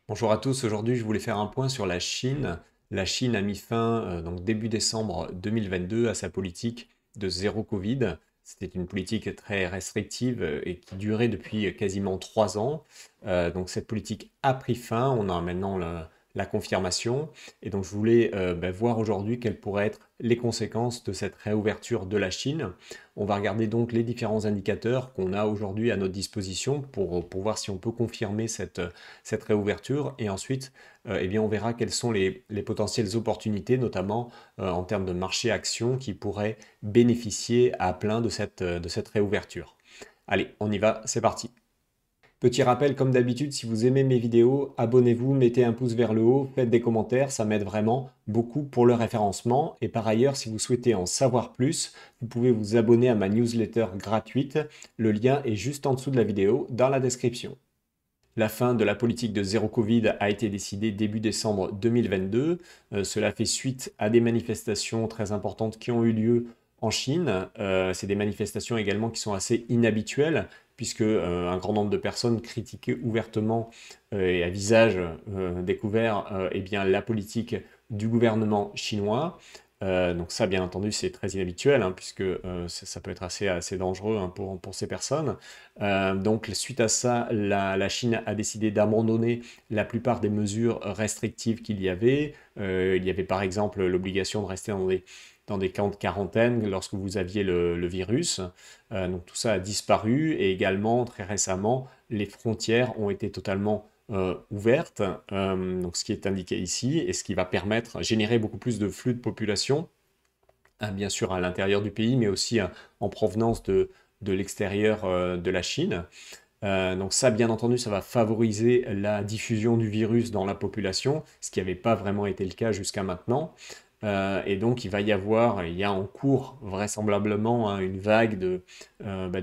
Bonjour à tous, aujourd'hui je voulais faire un point sur la Chine. La Chine a mis fin donc début décembre 2022 à sa politique de zéro Covid. C'était une politique très restrictive et qui durait depuis quasiment 3 ans. Donc cette politique a pris fin, on a maintenant la confirmation. Et donc je voulais voir aujourd'hui quelles pourraient être les conséquences de cette réouverture de la Chine. On va regarder donc les différents indicateurs qu'on a aujourd'hui à notre disposition pour voir si on peut confirmer cette réouverture. Et ensuite, eh bien, on verra quelles sont les potentielles opportunités, notamment en termes de marché actions, qui pourraient bénéficier à plein de cette réouverture. Allez, on y va, c'est parti. Petit rappel, comme d'habitude, si vous aimez mes vidéos, abonnez-vous, mettez un pouce vers le haut, faites des commentaires, ça m'aide vraiment beaucoup pour le référencement. Et par ailleurs, si vous souhaitez en savoir plus, vous pouvez vous abonner à ma newsletter gratuite. Le lien est juste en dessous de la vidéo, dans la description. La fin de la politique de zéro Covid a été décidée début décembre 2022. Cela fait suite à des manifestations très importantes qui ont eu lieu en Chine. C'est des manifestations également qui sont assez inhabituelles, puisque un grand nombre de personnes critiquaient ouvertement et à visage découvert eh bien, la politique du gouvernement chinois. Donc ça, bien entendu, c'est très inhabituel, hein, puisque ça peut être assez dangereux, hein, pour ces personnes. Donc suite à ça, la Chine a décidé d'abandonner la plupart des mesures restrictives qu'il y avait. Il y avait par exemple l'obligation de rester dans des camps de quarantaine lorsque vous aviez le virus. Donc tout ça a disparu et également très récemment, les frontières ont été totalement ouverte, donc ce qui est indiqué ici, et ce qui va permettre, générer beaucoup plus de flux de population, bien sûr à l'intérieur du pays, mais aussi en provenance de l'extérieur de la Chine. Donc ça, bien entendu, ça va favoriser la diffusion du virus dans la population, ce qui n'avait pas vraiment été le cas jusqu'à maintenant. Et donc il y a en cours vraisemblablement, hein, une vague de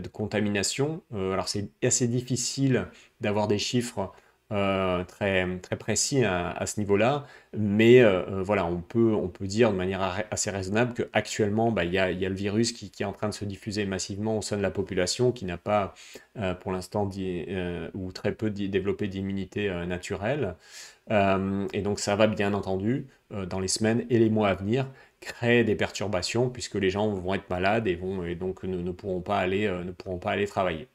contamination. Alors c'est assez difficile d'avoir des chiffres très, très précis à ce niveau-là, mais voilà, on peut dire de manière assez raisonnable qu'actuellement, il y a le virus qui est en train de se diffuser massivement au sein de la population, qui n'a pas pour l'instant ou très peu développé d'immunité naturelle. Et donc ça va bien entendu, dans les semaines et les mois à venir, créer des perturbations puisque les gens vont être malades et donc ne pourront pas aller travailler.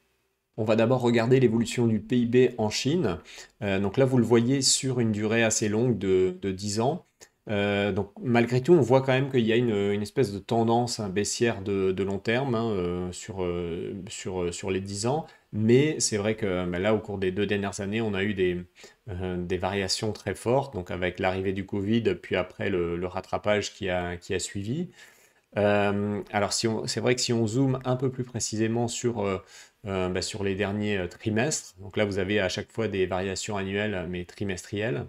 On va d'abord regarder l'évolution du PIB en Chine. Donc là, vous le voyez sur une durée assez longue de 10 ans. Donc malgré tout, on voit quand même qu'il y a une espèce de tendance, hein, baissière de long terme, hein, sur les 10 ans. Mais c'est vrai que là, au cours des 2 dernières années, on a eu des variations très fortes, donc avec l'arrivée du Covid, puis après le rattrapage qui a suivi. Alors c'est vrai que si on zoome un peu plus précisément sur les derniers trimestres, donc là vous avez à chaque fois des variations annuelles mais trimestrielles,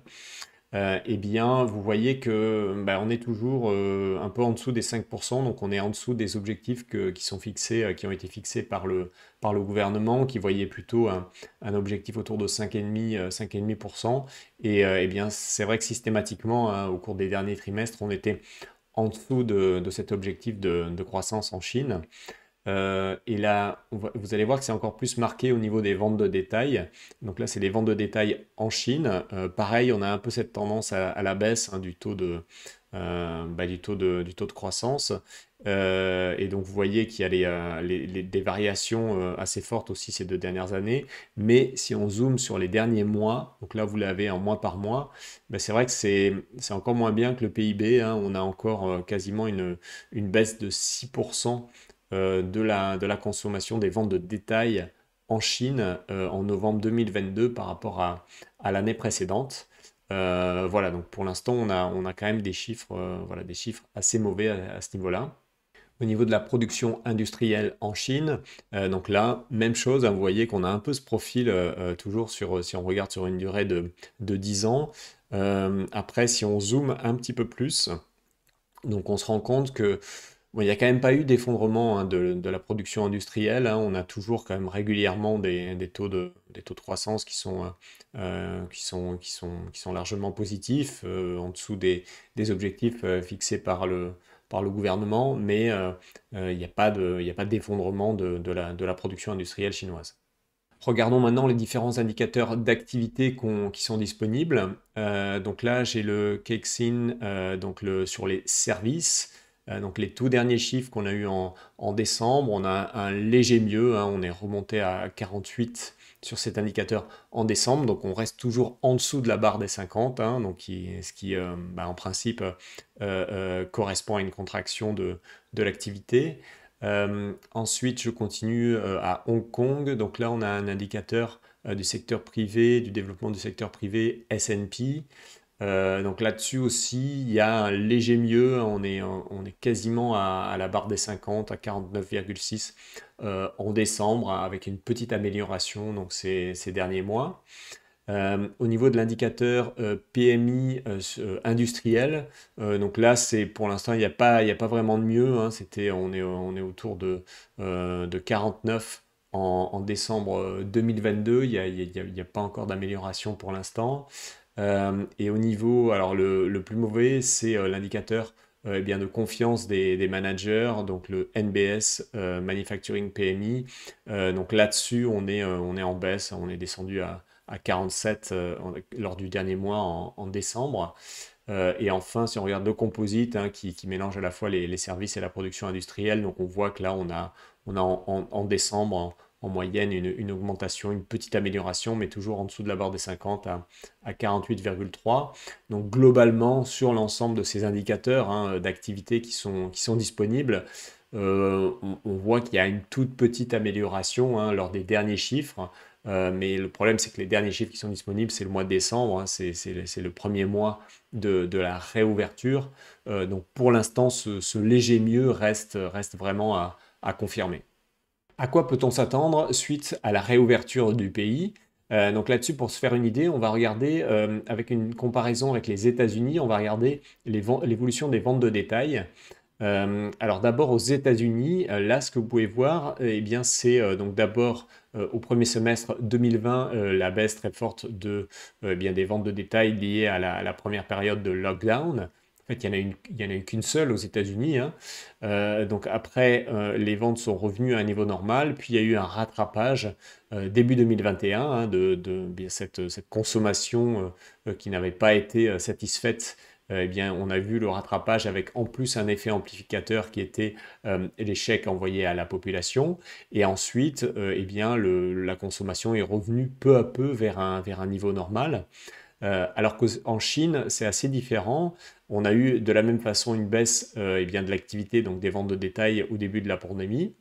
eh bien vous voyez que on est toujours un peu en dessous des 5%, donc on est en dessous des objectifs qui ont été fixés par le gouvernement, qui voyait plutôt un objectif autour de 5,5%. Et eh bien c'est vrai que systématiquement, hein, au cours des derniers trimestres, on était en dessous de cet objectif de croissance en Chine. Et là, vous allez voir que c'est encore plus marqué au niveau des ventes de détail. Donc là, c'est les ventes de détail en Chine. Pareil, on a un peu cette tendance à la baisse, hein, du taux de croissance. Et donc, vous voyez qu'il y a des variations assez fortes aussi ces 2 dernières années. Mais si on zoome sur les derniers mois, donc là, vous l'avez en mois par mois, c'est vrai que c'est encore moins bien que le PIB, hein. On a encore quasiment une baisse de 6% de la consommation des ventes de détail en Chine en novembre 2022 par rapport à l'année précédente. Voilà, donc pour l'instant, on a quand même des chiffres, voilà, des chiffres assez mauvais à ce niveau-là. Au niveau de la production industrielle en Chine, donc là, même chose, hein, vous voyez qu'on a un peu ce profil toujours si on regarde sur une durée de 10 ans. Après, si on zoome un petit peu plus, donc on se rend compte que bon, il n'y a quand même pas eu d'effondrement, hein, de la production industrielle, hein. On a toujours quand même régulièrement des taux de croissance qui sont largement positifs, en dessous des objectifs fixés par le gouvernement, mais il n'y a pas d'effondrement de la production industrielle chinoise. Regardons maintenant les différents indicateurs d'activité qui sont disponibles. Donc là, j'ai le Caixin sur les services. Donc les tout derniers chiffres qu'on a eu en décembre, on a un léger mieux, hein, on est remonté à 48 sur cet indicateur en décembre, donc on reste toujours en dessous de la barre des 50, hein, ce qui en principe correspond à une contraction de l'activité. Ensuite, je continue à Hong Kong. Donc là, on a un indicateur du secteur privé, du développement du secteur privé S&P. Donc là-dessus aussi, il y a un léger mieux. On est quasiment à la barre des 50, à 49,6 en décembre, avec une petite amélioration donc ces derniers mois. Au niveau de l'indicateur PMI industriel, donc là, pour l'instant, il y a pas vraiment de mieux, hein. On est autour de 49 en décembre 2022. Il y a pas encore d'amélioration pour l'instant. Et au niveau, alors le plus mauvais, c'est l'indicateur de confiance des managers, donc le NBS Manufacturing PMI. Donc là-dessus, on est en baisse, on est descendu à 47 lors du dernier mois en décembre. Et enfin, si on regarde le composite, hein, qui mélange à la fois les services et la production industrielle, donc on voit que là, on a en décembre, en moyenne, une augmentation, une petite amélioration, mais toujours en dessous de la barre des 50 à 48,3. Donc globalement, sur l'ensemble de ces indicateurs hein, d'activité qui sont disponibles, on voit qu'il y a une toute petite amélioration hein, lors des derniers chiffres. Mais le problème, c'est que les derniers chiffres qui sont disponibles, c'est le mois de décembre, hein, c'est le premier mois de la réouverture. Donc pour l'instant, ce léger mieux reste vraiment à confirmer. À quoi peut-on s'attendre suite à la réouverture du pays? Donc là-dessus, pour se faire une idée, on va regarder, avec une comparaison avec les États-Unis, on va regarder l'évolution des ventes de détail. Alors d'abord aux États-Unis, là ce que vous pouvez voir, eh bien c'est donc d'abord au premier semestre 2020 la baisse très forte des ventes de détail liées à la première période de lockdown. En fait, il y en a eu qu'une seule aux États-Unis, hein. Donc après, les ventes sont revenues à un niveau normal, puis il y a eu un rattrapage début 2021 hein, bien, cette consommation qui n'avait pas été satisfaite. Eh bien, on a vu le rattrapage avec en plus un effet amplificateur qui était les chèques envoyés à la population. Et ensuite, eh bien, la consommation est revenue peu à peu vers un niveau normal. Alors qu'en Chine, c'est assez différent. On a eu de la même façon une baisse eh bien, de l'activité, donc des ventes de détail au début de la pandémie.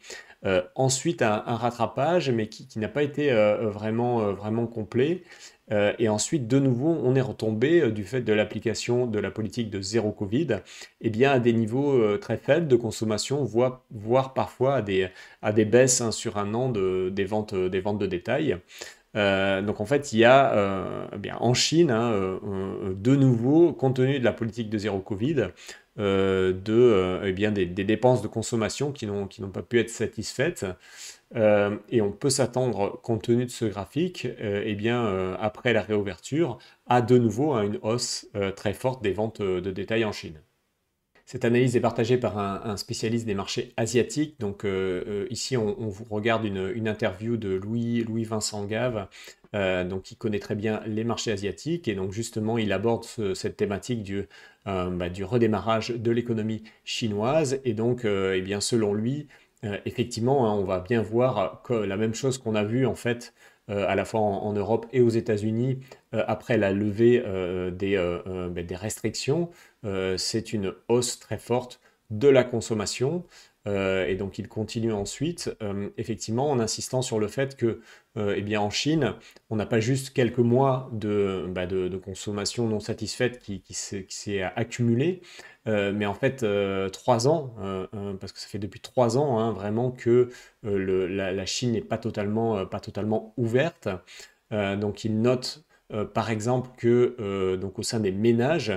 Ensuite, un rattrapage, mais qui n'a pas été vraiment complet. Et ensuite, de nouveau, on est retombé du fait de l'application de la politique de zéro Covid, eh bien, à des niveaux très faibles de consommation, voire parfois à des baisses hein, sur un an des ventes de détail. Donc en fait, il y a eh bien, en Chine, hein, de nouveau, compte tenu de la politique de zéro Covid, eh bien, des dépenses de consommation qui n'ont pas pu être satisfaites. Et on peut s'attendre, compte tenu de ce graphique, eh bien, après la réouverture, à de nouveau hein, une hausse très forte des ventes de détail en Chine. Cette analyse est partagée par un spécialiste des marchés asiatiques. Donc ici, on vous regarde une interview de Louis-Vincent Gave, donc qui connaît très bien les marchés asiatiques. Et donc justement, il aborde cette thématique du redémarrage de l'économie chinoise. Et donc, eh bien, selon lui, effectivement, hein, on va bien voir que la même chose qu'on a vu en fait à la fois en Europe et aux États-Unis après la levée des restrictions. C'est une hausse très forte de la consommation. Et donc il continue ensuite, effectivement, en insistant sur le fait que, eh bien, en Chine, on n'a pas juste quelques mois de consommation non satisfaite qui s'est accumulée, mais en fait 3 ans, parce que ça fait depuis 3 ans hein, vraiment que la Chine n'est pas totalement ouverte. Donc il note par exemple que donc au sein des ménages,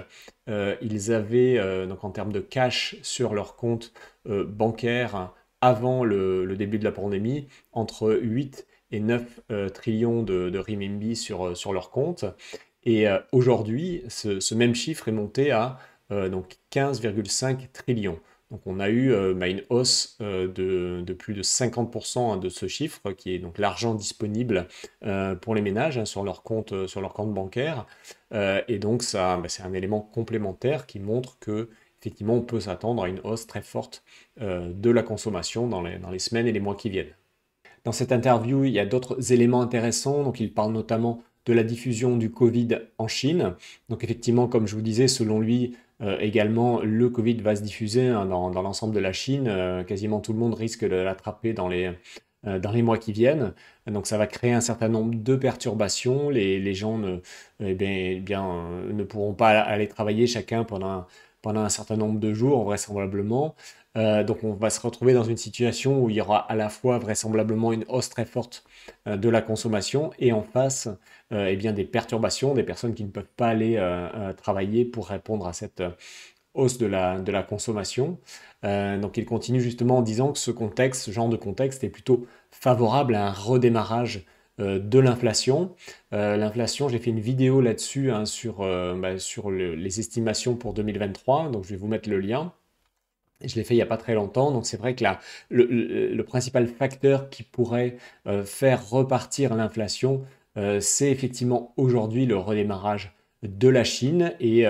ils avaient donc en termes de cash sur leur compte bancaire avant le début de la pandémie entre 8 et 9 trillions de renminbi sur leur compte. Et aujourd'hui, ce même chiffre est monté à donc 15,5 trillions. Donc on a eu une hausse de plus de 50% hein, de ce chiffre, qui est donc l'argent disponible pour les ménages hein, sur leur compte bancaire. Et donc ça, c'est un élément complémentaire qui montre que effectivement on peut s'attendre à une hausse très forte de la consommation dans les semaines et les mois qui viennent. Dans cette interview, il y a d'autres éléments intéressants. Donc, il parle notamment de la diffusion du Covid en Chine. Donc, effectivement, comme je vous disais, selon lui, également, le Covid va se diffuser hein, dans l'ensemble de la Chine. Quasiment tout le monde risque de l'attraper dans les mois qui viennent. Donc, ça va créer un certain nombre de perturbations. Les gens ne pourront pas aller travailler chacun pendant un certain nombre de jours, vraisemblablement. Donc on va se retrouver dans une situation où il y aura à la fois vraisemblablement une hausse très forte de la consommation et en face des perturbations, des personnes qui ne peuvent pas aller travailler pour répondre à cette hausse de la consommation. Donc il continue justement en disant que ce genre de contexte est plutôt favorable à un redémarrage de l'inflation. L'inflation, j'ai fait une vidéo là-dessus hein, sur les estimations pour 2023, donc je vais vous mettre le lien. Je l'ai fait il n'y a pas très longtemps, donc c'est vrai que le principal facteur qui pourrait faire repartir l'inflation, c'est effectivement aujourd'hui le redémarrage de la Chine et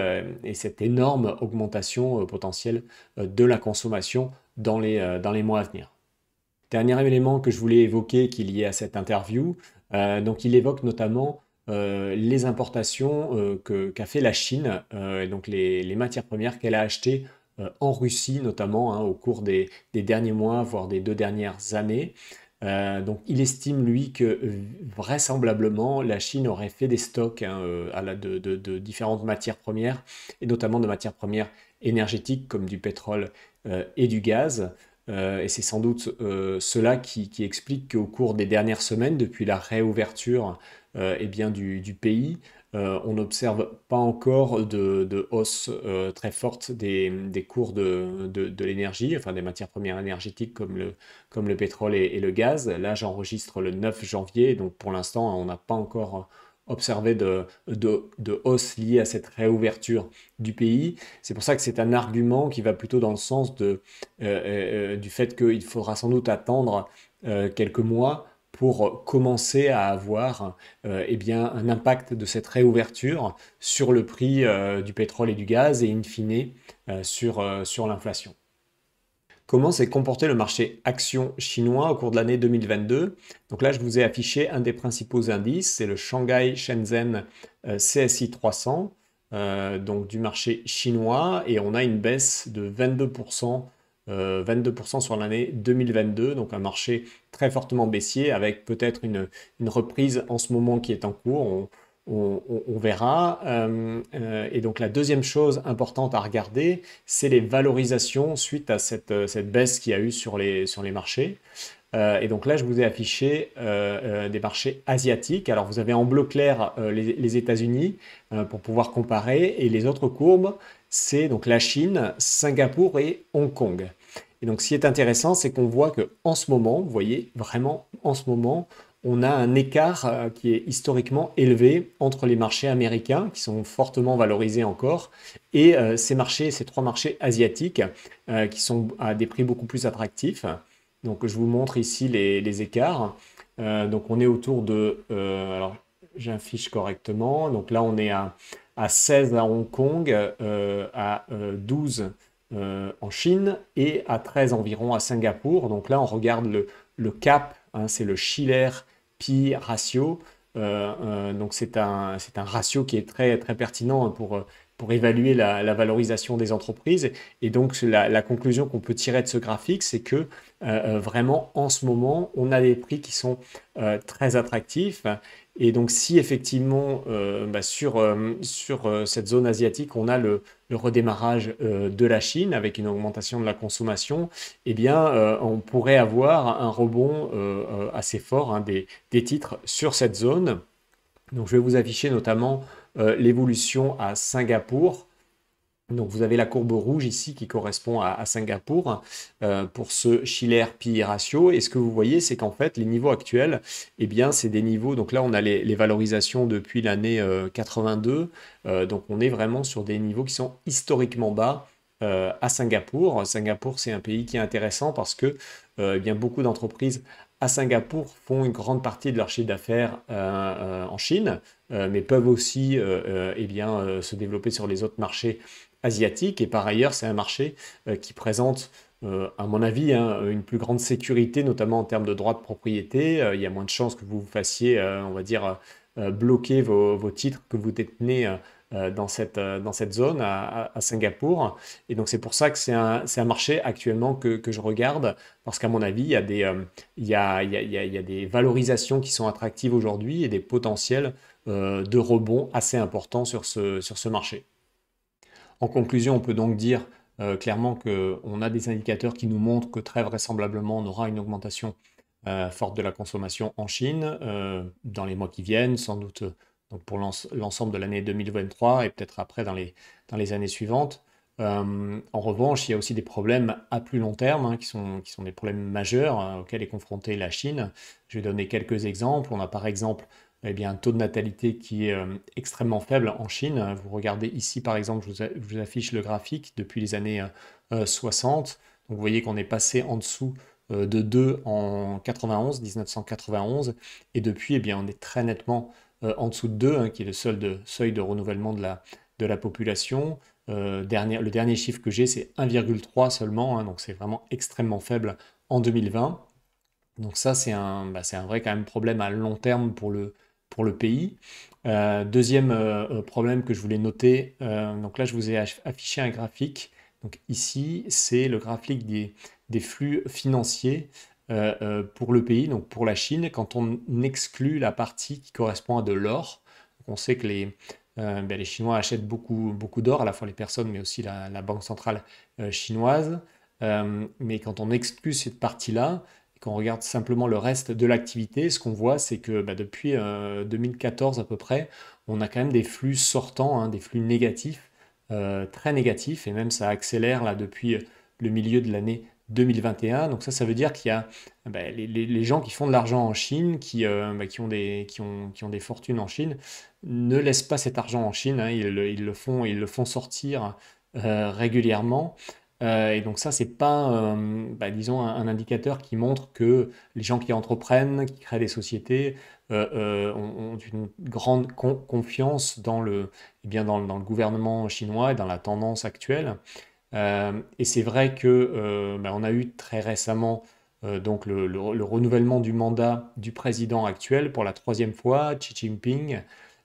cette énorme augmentation potentielle de la consommation dans les mois à venir. Dernier élément que je voulais évoquer qui est lié à cette interview, donc il évoque notamment les importations qu'a fait la Chine, et donc les matières premières qu'elle a achetées en Russie notamment hein, au cours des derniers mois, voire des 2 dernières années. Donc il estime lui que vraisemblablement la Chine aurait fait des stocks hein, de différentes matières premières et notamment de matières premières énergétiques comme du pétrole et du gaz. Et c'est sans doute cela qui explique qu'au cours des dernières semaines, depuis la réouverture du pays, on n'observe pas encore de hausse très forte des cours de l'énergie, enfin des matières premières énergétiques comme le pétrole et le gaz. Là, j'enregistre le 9 janvier, donc pour l'instant, on n'a pas encore observé de hausse liée à cette réouverture du pays. C'est pour ça que c'est un argument qui va plutôt dans le sens du fait qu'il faudra sans doute attendre quelques mois pour commencer à avoir un impact de cette réouverture sur le prix du pétrole et du gaz et in fine sur l'inflation. Comment s'est comporté le marché action chinois au cours de l'année 2022? Donc là, je vous ai affiché un des principaux indices, c'est le Shanghai Shenzhen CSI 300, donc du marché chinois, et on a une baisse de 22%. 22% sur l'année 2022, donc un marché très fortement baissier avec peut-être une reprise en ce moment qui est en cours, on verra. Et donc la deuxième chose importante à regarder, c'est les valorisations suite à cette baisse qu'il y a eu sur les marchés. Et donc là, je vous ai affiché des marchés asiatiques. Alors vous avez en bleu clair les États-Unis pour pouvoir comparer, et les autres courbes, c'est donc la Chine, Singapour et Hong Kong. Et donc ce qui est intéressant, c'est qu'on voit qu'en ce moment, vous voyez vraiment en ce moment, on a un écart qui est historiquement élevé entre les marchés américains, qui sont fortement valorisés encore, et ces trois marchés asiatiques qui sont à des prix beaucoup plus attractifs. Donc je vous montre ici les écarts. Donc on est autour de... alors j'affiche correctement. Donc là on est à 16 à Hong Kong, à 12 en Chine et à 13 environ à Singapour. Donc là on regarde le CAP, hein, c'est le Shiller P ratio. Donc c'est un ratio qui est très, très pertinent pour évaluer la valorisation des entreprises. Et donc la conclusion qu'on peut tirer de ce graphique, c'est que vraiment en ce moment, on a des prix qui sont très attractifs. Et donc si effectivement sur cette zone asiatique, on a le redémarrage de la Chine avec une augmentation de la consommation, eh bien on pourrait avoir un rebond assez fort hein, des titres sur cette zone. Donc je vais vous afficher notamment l'évolution à Singapour. Donc vous avez la courbe rouge ici qui correspond à Singapour pour ce Shiller P ratio. Et ce que vous voyez, c'est qu'en fait, les niveaux actuels, eh bien, c'est des niveaux. Donc là, on a les valorisations depuis l'année 82. Donc on est vraiment sur des niveaux qui sont historiquement bas à Singapour. Singapour, c'est un pays qui est intéressant parce que eh bien, beaucoup d'entreprises à Singapour font une grande partie de leur chiffre d'affaires en Chine, mais peuvent aussi eh bien, se développer sur les autres marchés asiatiques. Et par ailleurs, c'est un marché qui présente, à mon avis, hein, une plus grande sécurité, notamment en termes de droits de propriété. Il y a moins de chances que vous vous fassiez, on va dire, bloquer vos titres que vous détenez dans cette zone à Singapour. Et donc c'est pour ça que c'est un marché actuellement que je regarde, parce qu'à mon avis, il y a il y a des valorisations qui sont attractives aujourd'hui et des potentiels de rebond assez importants sur ce marché. En conclusion, on peut donc dire clairement qu'on a des indicateurs qui nous montrent que très vraisemblablement on aura une augmentation forte de la consommation en Chine dans les mois qui viennent, sans doute donc pour l'ensemble de l'année 2023 et peut-être après dans les années suivantes. En revanche, il y a aussi des problèmes à plus long terme qui sont des problèmes majeurs auxquels est confrontée la Chine. Je vais donner quelques exemples. On a par exemple eh bien, un taux de natalité qui est extrêmement faible en Chine. Vous regardez ici, par exemple, je vous affiche le graphique depuis les années 60. Donc, vous voyez qu'on est passé en dessous de 2 en 1991, et depuis, eh bien, on est très nettement en dessous de 2, qui est le seuil de renouvellement de la population. Le dernier chiffre que j'ai, c'est 1,3 seulement, donc c'est vraiment extrêmement faible en 2020. Donc ça, c'est un vrai quand même problème à long terme pour le pays. Deuxième problème que je voulais noter, donc là je vous ai affiché un graphique. Donc ici, c'est le graphique des flux financiers pour le pays, donc pour la Chine, quand on exclut la partie qui correspond à de l'or. On sait que les Chinois achètent beaucoup d'or, à la fois les personnes, mais aussi la Banque centrale chinoise. Mais quand on exclut cette partie-là, et qu'on regarde simplement le reste de l'activité, ce qu'on voit, c'est que depuis 2014 à peu près, on a quand même des flux sortants, des flux négatifs, très négatifs, et même ça accélère là depuis le milieu de l'année 2021. Donc ça veut dire qu'il y a les gens qui font de l'argent en Chine, qui ont des fortunes en Chine, ne laissent pas cet argent en Chine, ils le font sortir régulièrement. Et donc ça, c'est pas, disons, un indicateur qui montre que les gens qui entreprennent, qui créent des sociétés, ont une grande confiance eh bien, dans le gouvernement chinois et dans la tendance actuelle. Et c'est vrai que on a eu très récemment donc le renouvellement du mandat du président actuel pour la troisième fois, Xi Jinping,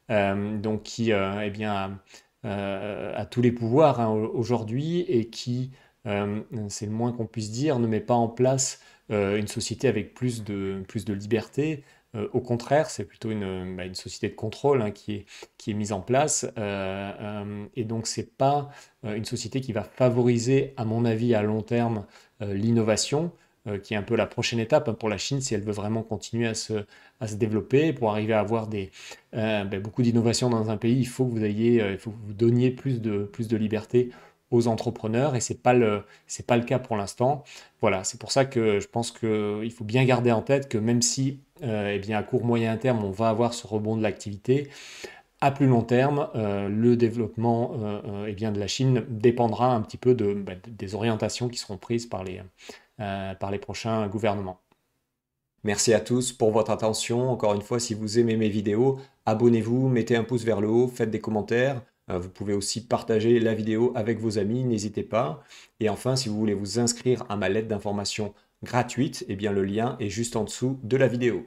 donc qui eh bien, a tous les pouvoirs aujourd'hui et qui, c'est le moins qu'on puisse dire, ne met pas en place une société avec plus de liberté. Au contraire, c'est plutôt une société de contrôle qui est mise en place. Et donc, c'est pas une société qui va favoriser, à mon avis, à long terme, l'innovation, qui est un peu la prochaine étape pour la Chine si elle veut vraiment continuer à se développer. Pour arriver à avoir beaucoup d'innovation dans un pays, il faut que vous donniez plus de liberté aux entrepreneurs et c'est pas le cas pour l'instant. Voilà, c'est pour ça que je pense qu'il faut bien garder en tête que même si eh bien, à court moyen terme, on va avoir ce rebond de l'activité, à plus long terme, le développement eh bien, de la Chine dépendra un petit peu des orientations qui seront prises par les prochains gouvernements. Merci à tous pour votre attention. Encore une fois, si vous aimez mes vidéos, abonnez-vous, mettez un pouce vers le haut, faites des commentaires. Vous pouvez aussi partager la vidéo avec vos amis, n'hésitez pas. Et enfin, si vous voulez vous inscrire à ma lettre d'information gratuite, eh bien le lien est juste en dessous de la vidéo.